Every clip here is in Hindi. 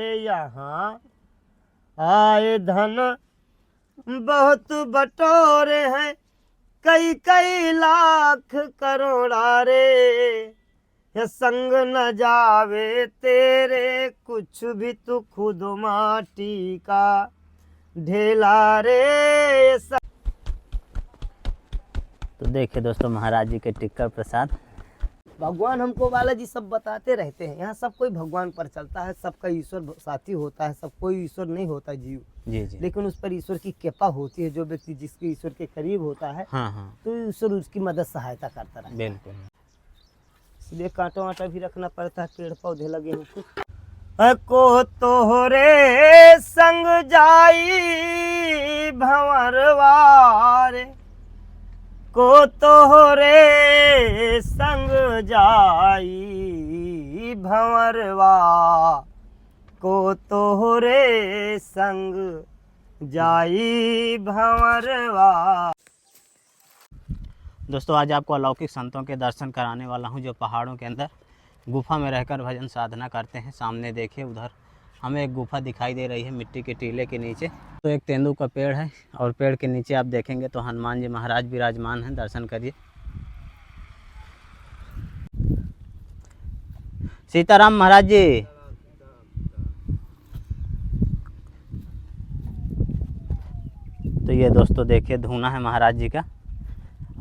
यहाँ आए धन बहुत बटोरे हैं, कई कई लाख करोड़ा रे, ये संग न जावे तेरे कुछ भी, तू खुद माटी का ढेला रे। तो देखिए दोस्तों, महाराज जी के टिक्कर प्रसाद। भगवान हमको बालाजी सब बताते रहते हैं, यहाँ सब कोई भगवान पर चलता है, सबका ईश्वर साथी होता है, सब कोई ईश्वर नहीं होता जीव जी जी। लेकिन उस पर ईश्वर की कृपा होती है। जो व्यक्ति जिसके ईश्वर के करीब होता है, हाँ हाँ, तो ईश्वर उसकी मदद सहायता करता रहता है। बिल्कुल। इसलिए कांटा वाटा भी रखना पड़ता है, पेड़ पौधे लगे हैं कुछ। को तोहरे संग जाई भंवरवारे, को तोहरे संग जाई भंवरवा, को तोहरे संग जाई भंवरवा। दोस्तों, आज आपको अलौकिक संतों के दर्शन कराने वाला हूं, जो पहाड़ों के अंदर गुफा में रहकर भजन साधना करते हैं। सामने देखिए, उधर हमें एक गुफा दिखाई दे रही है मिट्टी के टीले के नीचे। तो एक तेंदू का पेड़ है और पेड़ के नीचे आप देखेंगे तो हनुमान जी महाराज विराजमान हैं। दर्शन करिए। सीताराम महाराज जी। तो ये दोस्तों देखिए, धूना है महाराज जी का,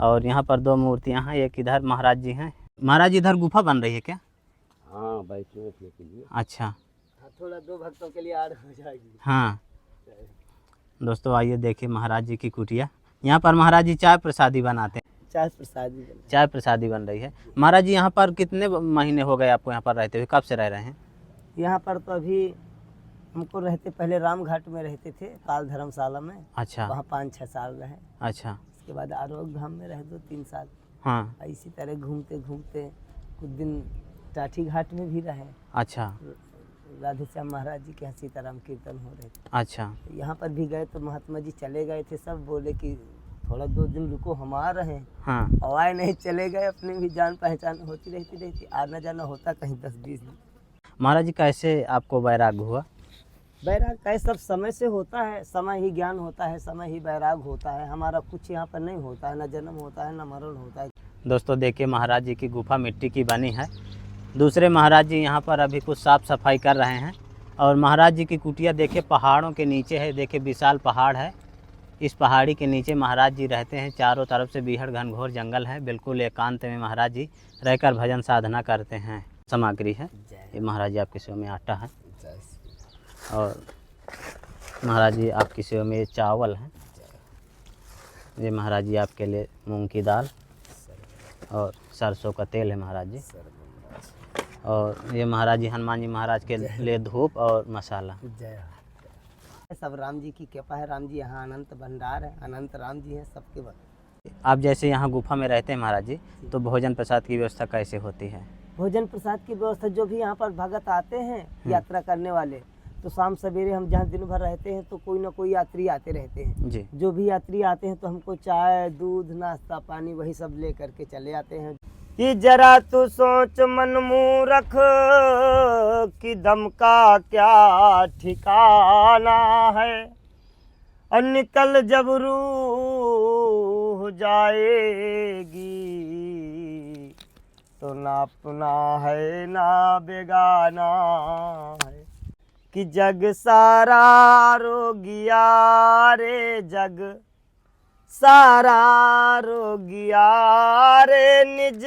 और यहाँ पर दो मूर्तियाँ हैं। एक इधर महाराज जी हैं। महाराज इधर गुफा बन रही है क्या? हाँ, बैठने के लिए। अच्छा, थोड़ा दो भक्तों के लिए आड़ हो जाएगी। हाँ दोस्तों, आइए देखिए महाराज जी की कुटिया। यहाँ पर महाराज जी चाय प्रसादी बनाते हैं। चाय प्रसादी बन चाय प्रसादी बन रही है। महाराज जी यहाँ पर कितने महीने हो गए आपको यहाँ पर रहते हुए? कब से रह रहे हैं यहाँ पर? तो अभी हमको रहते, पहले रामघाट में रहते थे, काल धर्मशाला में। अच्छा, वहाँ 5-6 साल रहे। अच्छा, उसके बाद आरोग्य धाम में रहे 2-3 साल। हाँ, इसी तरह घूमते घूमते कुछ दिन टाठी घाट में भी रहे। अच्छा, राधे श्याम महाराज जी के यहाँ सीताराम कीर्तन हो रहे थे। अच्छा, यहाँ पर भी गए तो महात्मा जी चले गए थे, सब बोले कि थोड़ा 2 दिन रुको, हम आ रहे हैं। हाँ, और आए नहीं, चले गए। अपने भी जान पहचान होती रहती, आना जाना होता कहीं 10-20 दिन। महाराज जी कैसे आपको वैराग्य हुआ? बैराग का सब समय से होता है, समय ही ज्ञान होता है, समय ही बैराग होता है। हमारा कुछ यहाँ पर नहीं होता है, न जन्म होता है, न मरण होता है। दोस्तों देखिए, महाराज जी की गुफा मिट्टी की बनी है। दूसरे महाराज जी यहाँ पर अभी कुछ साफ़ सफाई कर रहे हैं। और महाराज जी की कुटिया देखिए पहाड़ों के नीचे है। देखिए विशाल पहाड़ है। इस पहाड़ी के नीचे महाराज जी रहते हैं। चारों तरफ से बीहड़ घनघोर जंगल है। बिल्कुल एकांत में महाराज जी रहकर भजन साधना करते हैं। सामग्री है ये महाराज जी आपकी सेवा में आटा है, और महाराज जी आपकी सेवा में ये चावल है। ये महाराज जी आपके लिए मूंग की दाल और सरसों का तेल है महाराज जी। और ये महाराज जी हनुमान जी महाराज के लिए धूप और मसाला। सब राम जी की कृपा है। राम जी यहाँ अनंत भंडार है, अनंत राम जी हैं सबके बल। आप जैसे यहाँ गुफा में रहते हैं महाराज जी, तो भोजन प्रसाद की व्यवस्था कैसे होती है? भोजन प्रसाद की व्यवस्था, जो भी यहाँ पर भगत आते हैं यात्रा करने वाले, तो शाम सवेरे हम जहाँ दिन भर रहते हैं तो कोई ना कोई यात्री आते रहते हैं जी। जो भी यात्री आते हैं तो हमको चाय दूध नाश्ता पानी वही सब ले करके चले आते हैं। कि जरा तू सोच मन मूरख कि दम का क्या ठिकाना है, और निकल जब रूह जाएगी तो ना अपना है ना बेगाना है। कि जग सारा रोगिया रे, जग सारा रोगिया रे, निज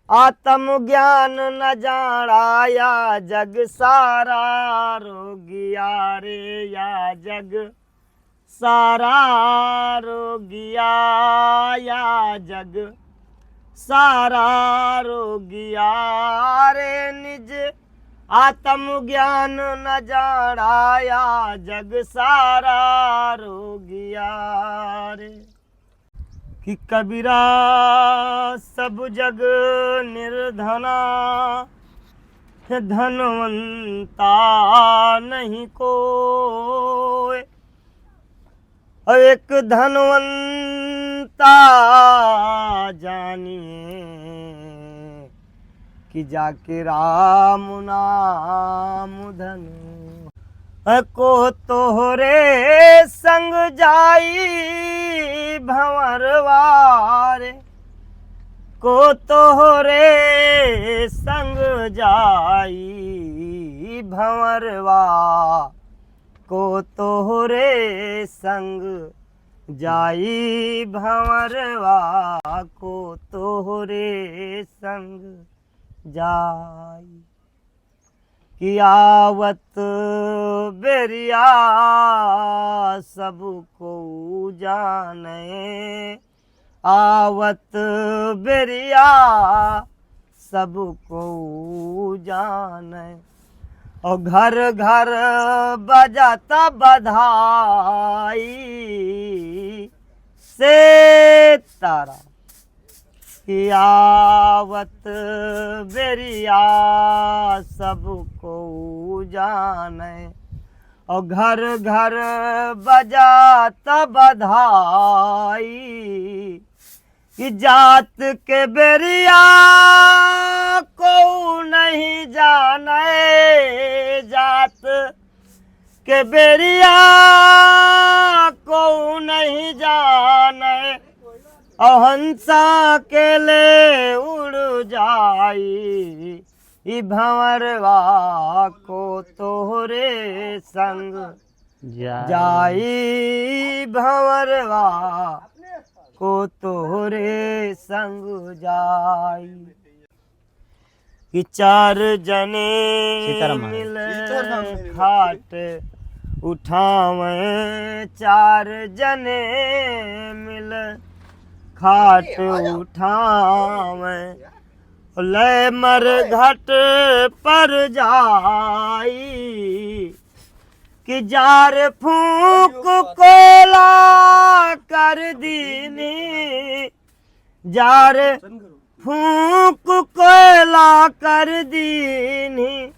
आत्म ज्ञान न जानाया। जग सारा रोगिया रे, या जग सारा रोगिया, या जग सारा रोगिया रे, निज आत्म ज्ञान न जानाया। जग सारा रोगिया रे। कि कबीरा सब जग निर्धना, धनवंता नहीं कोई। एक धनवंता जानिए कि जाके राम नाम धन को तोहरे संग जाई भंवरवारे, को तोहरे संग जाई भंवरवा, को तोहरे संग जाई भंवरवा, को तोहरे संग जाई। कि आवत बेरिया सबको जाने, आवत बेरिया सबको जाने, और घर घर बजाता बधाई से तारा। कि आवत बेरिया सबको जाने, और घर घर बजाता बधाई। कि जात के बेरिया को नहीं जाने, जात के बेरिया को नहीं जाने, हंसा के ले उड़ जाई ई भंवरवा, को तोहरे संग जाई भंवरवा, को तोहरे संग जाई। कि चार जने मिल खाट उठावे, चार जने मिल खाट उठावे, ले मर घट पर जाई। कि जार फूक कोला कर दीनी, जार फूक कोला कर दीनी,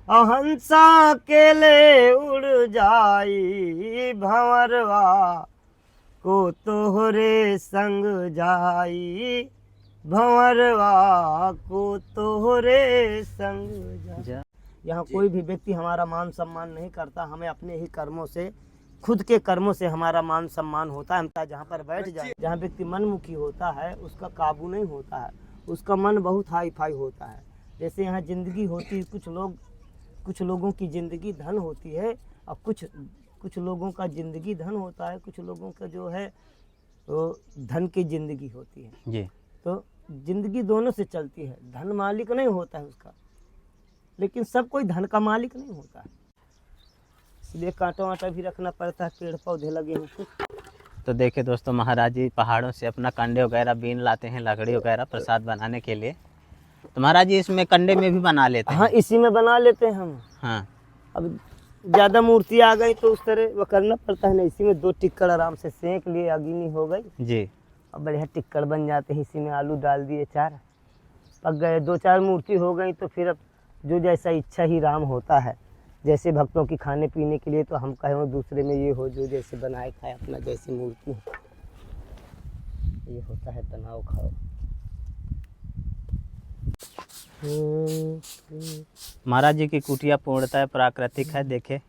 हंसा के ले उड़ जाई भंवरवा, को तोहरे संग जाई भंवरवा, को तोहरे संग जाई। यहाँ कोई भी व्यक्ति हमारा मान सम्मान नहीं करता, हमें अपने ही कर्मों से, खुद के कर्मों से हमारा मान सम्मान होता है। हम जहाँ पर बैठ जाए, जहाँ व्यक्ति मनमुखी होता है उसका काबू नहीं होता है, उसका मन बहुत हाई फाई होता है। जैसे यहाँ जिंदगी होती है, कुछ लोगों की ज़िंदगी धन होती है, और कुछ लोगों का ज़िंदगी धन होता है, कुछ लोगों का जो है वो धन की ज़िंदगी होती है जी। तो ज़िंदगी दोनों से चलती है, धन मालिक नहीं होता है उसका, लेकिन सब कोई धन का मालिक नहीं होता है, इसलिए कांटा वाटा भी रखना पड़ता है, पेड़ पौधे लगे हैं कुछ। तो देखिए दोस्तों, महाराज जी पहाड़ों से अपना कंडे वगैरह बीन लाते हैं, लकड़ी वगैरह प्रसाद बनाने के लिए। तो महाराज जी इसमें कंडे में भी बना लेते हैं? हाँ, इसी में बना लेते हैं हम। हाँ, अब ज़्यादा मूर्ति आ गई तो उस तरह वो करना पड़ता है ना, इसी में 2 टिक्कड़ आराम से सेंक लिए, अग्नि हो गई जी, अब बढ़िया टिक्कड़ बन जाते हैं। इसी में आलू डाल दिए, 4 पक गए, 2-4 मूर्ति हो गई तो फिर अब जो जैसा इच्छा ही राम होता है। जैसे भक्तों की खाने पीने के लिए तो हम कहें वो दूसरे में ये हो, जो जैसे बनाए खाए, अपना जैसी मूर्ति ये होता है, बनाओ खाओ। महाराज जी की कुटिया पूर्णतः प्राकृतिक है। देखे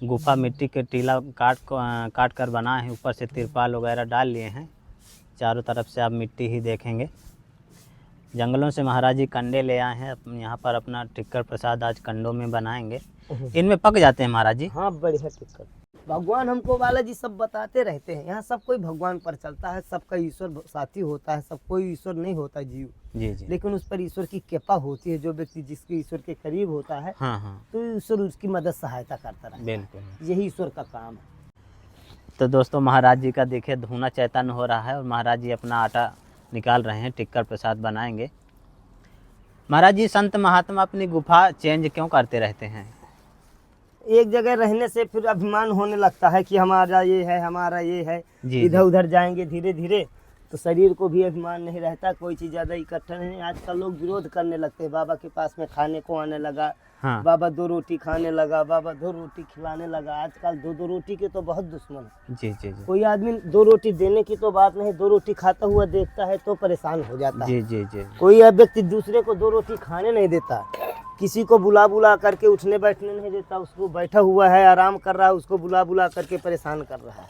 गुफा मिट्टी के टीला काट कर बना है, ऊपर से तिरपाल वगैरह डाल लिए हैं, चारों तरफ से आप मिट्टी ही देखेंगे। जंगलों से महाराज जी कंडे ले आए हैं, यहाँ पर अपना टिक्कर प्रसाद आज कंडों में बनाएंगे। इनमें पक जाते हैं महाराज जी? हाँ, बढ़िया टिक्कर। भगवान हमको बालाजी सब बताते रहते हैं, यहाँ सब कोई भगवान पर चलता है, सबका ईश्वर साथी होता है, सब कोई ईश्वर नहीं होता जीव जी, लेकिन उस पर ईश्वर की कृपा होती है। जो व्यक्ति जिसके ईश्वर के करीब होता है, हाँ, तो ईश्वर उसकी मदद सहायता करता रहता है। बिल्कुल, यही ईश्वर का काम है। तो दोस्तों, महाराज जी का देखिए धुना चैतन्य हो रहा है और महाराज जी अपना आटा निकाल रहे हैं, टिक्कर प्रसाद बनाएंगे। महाराज जी, संत महात्मा अपनी गुफा चेंज क्यों करते रहते हैं? एक जगह रहने से फिर अभिमान होने लगता है कि हमारा ये है, हमारा ये है। इधर उधर जाएंगे धीरे धीरे तो शरीर को भी अभिमान नहीं रहता, कोई चीज़ ज़्यादा इकट्ठा नहीं। आजकल लोग विरोध करने लगते हैं, बाबा के पास में खाने को आने लगा, हाँ। बाबा 2 रोटी खाने लगा, बाबा 2 रोटी खिलाने लगा। आजकल 2-2 रोटी के तो बहुत दुश्मन है। जी। कोई आदमी 2 रोटी देने की तो बात नहीं, 2 रोटी खाता हुआ देखता है तो परेशान हो जाता है। जी। कोई व्यक्ति दूसरे को 2 रोटी खाने नहीं देता किसी को बुला बुला करके उठने बैठने नहीं देता, उसको बैठा हुआ है आराम कर रहा है, उसको बुला बुला करके परेशान कर रहा है।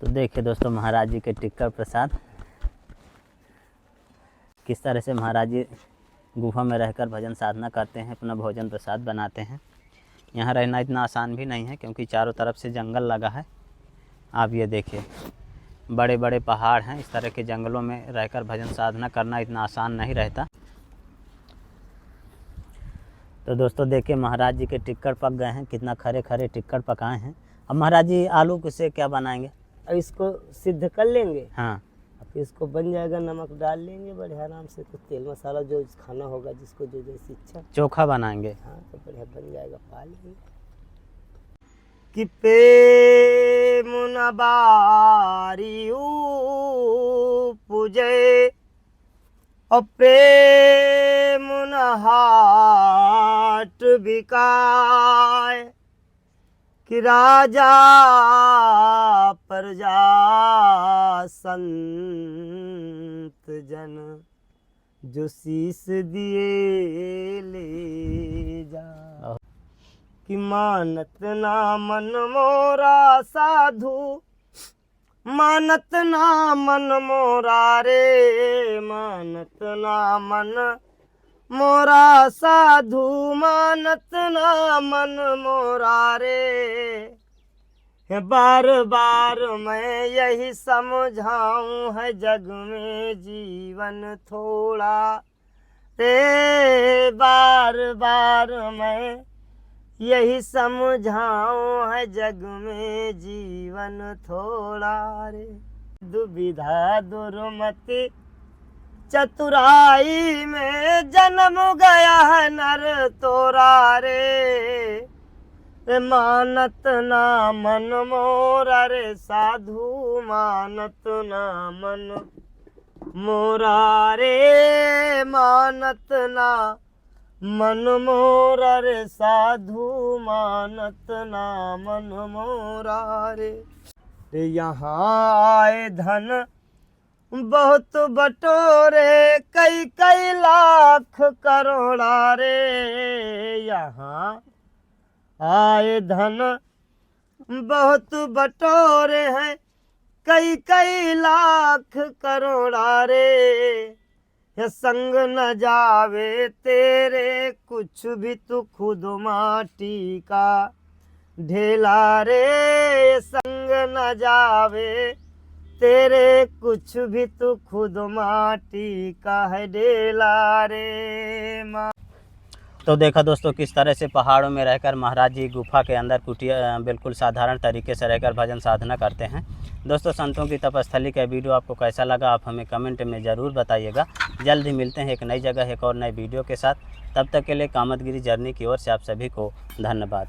तो देखिए दोस्तों महाराज जी के टिक्कर प्रसाद, किस तरह से महाराज जी गुफा में रहकर भजन साधना करते हैं, अपना भोजन प्रसाद बनाते हैं। यहाँ रहना इतना आसान भी नहीं है क्योंकि चारों तरफ से जंगल लगा है। आप ये देखिए बड़े बड़े पहाड़ हैं, इस तरह के जंगलों में रहकर भजन साधना करना इतना आसान नहीं रहता। तो दोस्तों देखिए महाराज जी के टिक्कर पक गए हैं, कितना खरे खरे टिक्कर पकाए हैं। अब महाराज जी आलू से क्या बनाएंगे? अब इसको सिद्ध कर लेंगे, हाँ, फिर इसको बन जाएगा, नमक डाल लेंगे बढ़िया आराम से, तो तेल मसाला जो खाना होगा जिसको जो जैसी इच्छा। चोखा बनाएंगे। हाँ तो बढ़िया बन जाएगा, पा लेंगे। कि प्रेम न बारी पूजे और प्रेम न हाट बिकाए, कि राजा प्रजा संत जन जो शीस दिए ले जा, कि मानत ना मन मोरा साधु, मानत ना मन मोरा रे, मानत ना मन मोरा साधु, मानत ना मन मोरा रे। बार बार मैं यही समझाऊं है जग में जीवन थोड़ा रे, बार बार मैं यही समझाऊं है जग में जीवन थोड़ा रे। दुविधा दुर्मति चतुराई में जन्म गया है नर तोरा रे, मानत ना मन मोरा रे साधु, मानत ना मन मोरा रे, मानत ना मन मोरा रे साधु, मानत ना मन मोरा रे। यहाँ आए धन बहुत बटोरे, कई कई लाख करोड़ा रे, यहाँ आए धन बहुत बटोरे हैं, कई कई लाख करोड़ा रे। ये संग न जावे तेरे कुछ भी, तू खुद माटी का ढेला रे, संग न जावे तेरे कुछ भी, तू खुद माटी का है ढेला रे। तो देखा दोस्तों किस तरह से पहाड़ों में रहकर महाराज जी गुफा के अंदर कुटिया बिल्कुल साधारण तरीके से रहकर भजन साधना करते हैं। दोस्तों संतों की तपस्थली का वीडियो आपको कैसा लगा आप हमें कमेंट में ज़रूर बताइएगा। जल्द ही मिलते हैं एक नई जगह एक और नए वीडियो के साथ। तब तक के लिए कामतगिरी जर्नी की ओर से आप सभी को धन्यवाद।